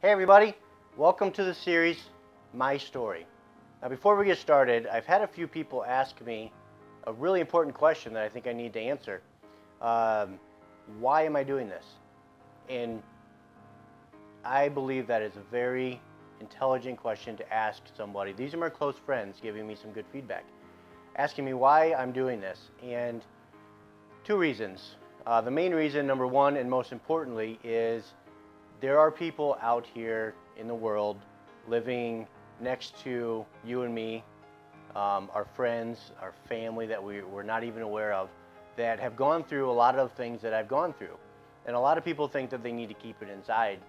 Hey everybody, welcome to the series, My Story. Now before we get started, I've had a few people ask me a really important question that I think I need to answer. Why am I doing this? And I believe that is a very intelligent question to ask somebody. These are my close friends giving me some good feedback, asking me why I'm doing this. And two reasons. The main reason, number one, and most importantly, is there are people out here in the world living next to you and me, our friends, our family that we're not even aware of, that have gone through a lot of things that I've gone through. And a lot of people think that they need to keep it inside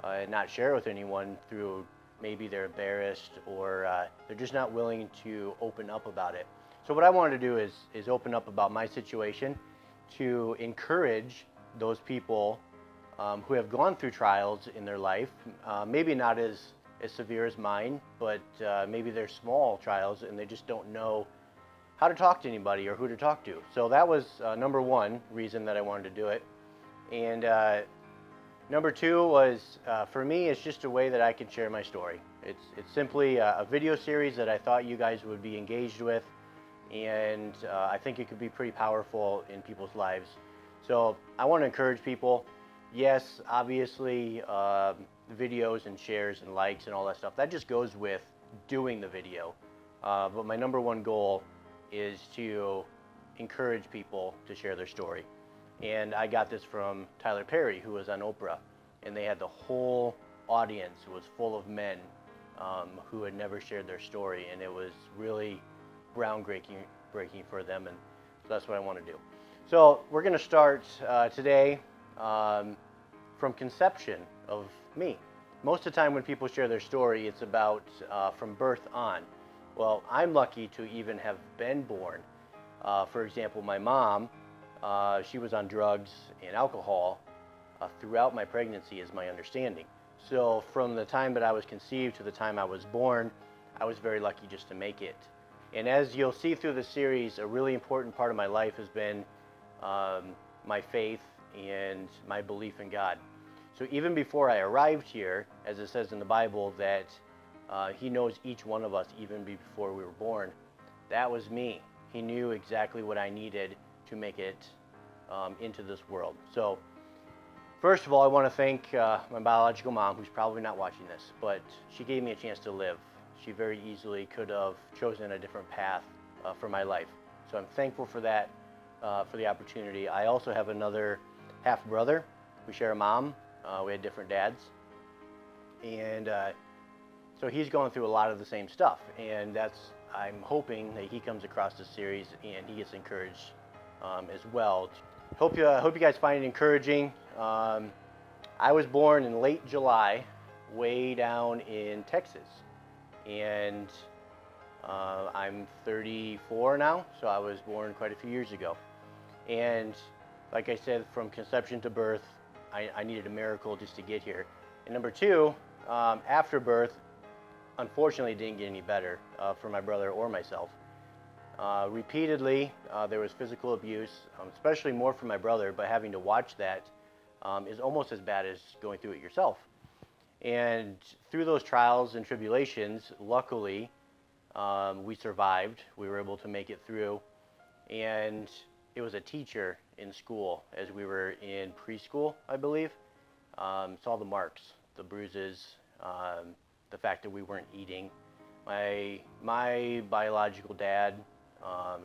and not share with anyone through maybe they're embarrassed or they're just not willing to open up about it. So what I wanted to do is open up about my situation to encourage those people who have gone through trials in their life, maybe not as severe as mine, but maybe they're small trials and they just don't know how to talk to anybody or who to talk to. So that was number one reason that I wanted to do it. And number two was, for me, it's just a way that I can share my story. It's simply a video series that I thought you guys would be engaged with, and I think it could be pretty powerful in people's lives. So I want to encourage people. Yes, obviously, videos and shares and likes and all that stuff, that just goes with doing the video. But my number one goal is to encourage people to share their story. And I got this from Tyler Perry, who was on Oprah, and they had the whole audience was full of men who had never shared their story, and it was really groundbreaking for them, and so that's what I want to do. So we're going to start today from conception of me. Most of the time when people share their story, it's about from birth on. Well, I'm lucky to even have been born. For example, my mom, she was on drugs and alcohol throughout my pregnancy, is my understanding. So from the time that I was conceived to the time I was born, I was very lucky just to make it. And as you'll see through the series, a really important part of my life has been my faith and my belief in God. So even before I arrived here, as it says in the Bible, that He knows each one of us even before we were born, that was me. He knew exactly what I needed to make it into this world. So first of all, I want to thank my biological mom, who's probably not watching this, but she gave me a chance to live. She very easily could have chosen a different path for my life. So I'm thankful for that, for the opportunity. I also have another half brother. We share a mom. We had different dads. And so he's going through a lot of the same stuff. And I'm hoping that he comes across this series and he gets encouraged as well. Hope you guys find it encouraging. I was born in late July, way down in Texas. And I'm 34 now, so I was born quite a few years ago. And like I said, from conception to birth, I needed a miracle just to get here. And number two, after birth, unfortunately, it didn't get any better for my brother or myself. Repeatedly, there was physical abuse, especially more for my brother, but having to watch that is almost as bad as going through it yourself. And through those trials and tribulations, luckily, we survived. We were able to make it through. And it was a teacher in school, as we were in preschool, I believe, saw the marks, the bruises, the fact that we weren't eating. My biological dad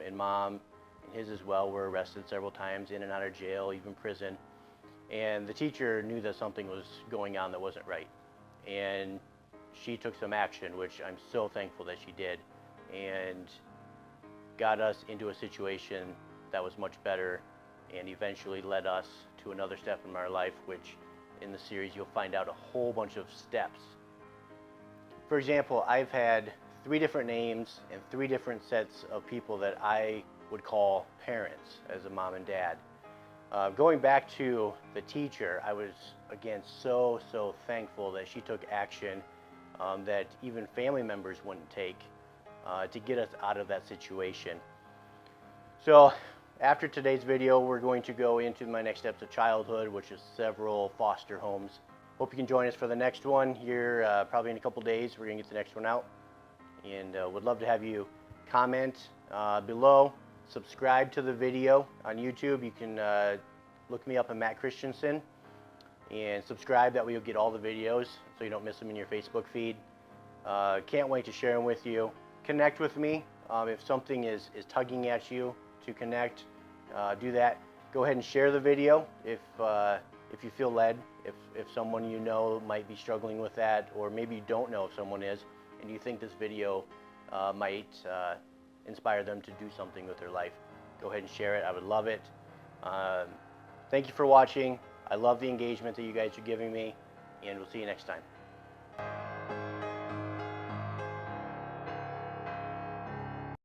and mom, and his as well, were arrested several times, in and out of jail, even prison. And the teacher knew that something was going on that wasn't right. And she took some action, which I'm so thankful that she did, and got us into a situation that was much better and eventually led us to another step in our life, which in the series you'll find out a whole bunch of steps. For example, I've had 3 different names and 3 different sets of people that I would call parents as a mom and dad. Going back to the teacher, I was, again, so thankful that she took action that even family members wouldn't take to get us out of that situation. So after today's video, we're going to go into my next steps of childhood, which is several foster homes Hope you can join us for the next one here, probably in a couple days. We're going to get the next one out. And would love to have you comment below. Subscribe to the video on YouTube. You can look me up at Matt Christensen and subscribe. That way you'll get all the videos so you don't miss them in your Facebook feed. Can't wait to share them with you. Connect with me. If something is tugging at you to connect, do that. Go ahead and share the video if you feel led. If someone you know might be struggling with that, or maybe you don't know if someone is, and you think this video might inspire them to do something with their life, go ahead and share it. I would love it. Thank you for watching. I love the engagement that you guys are giving me, and we'll see you next time.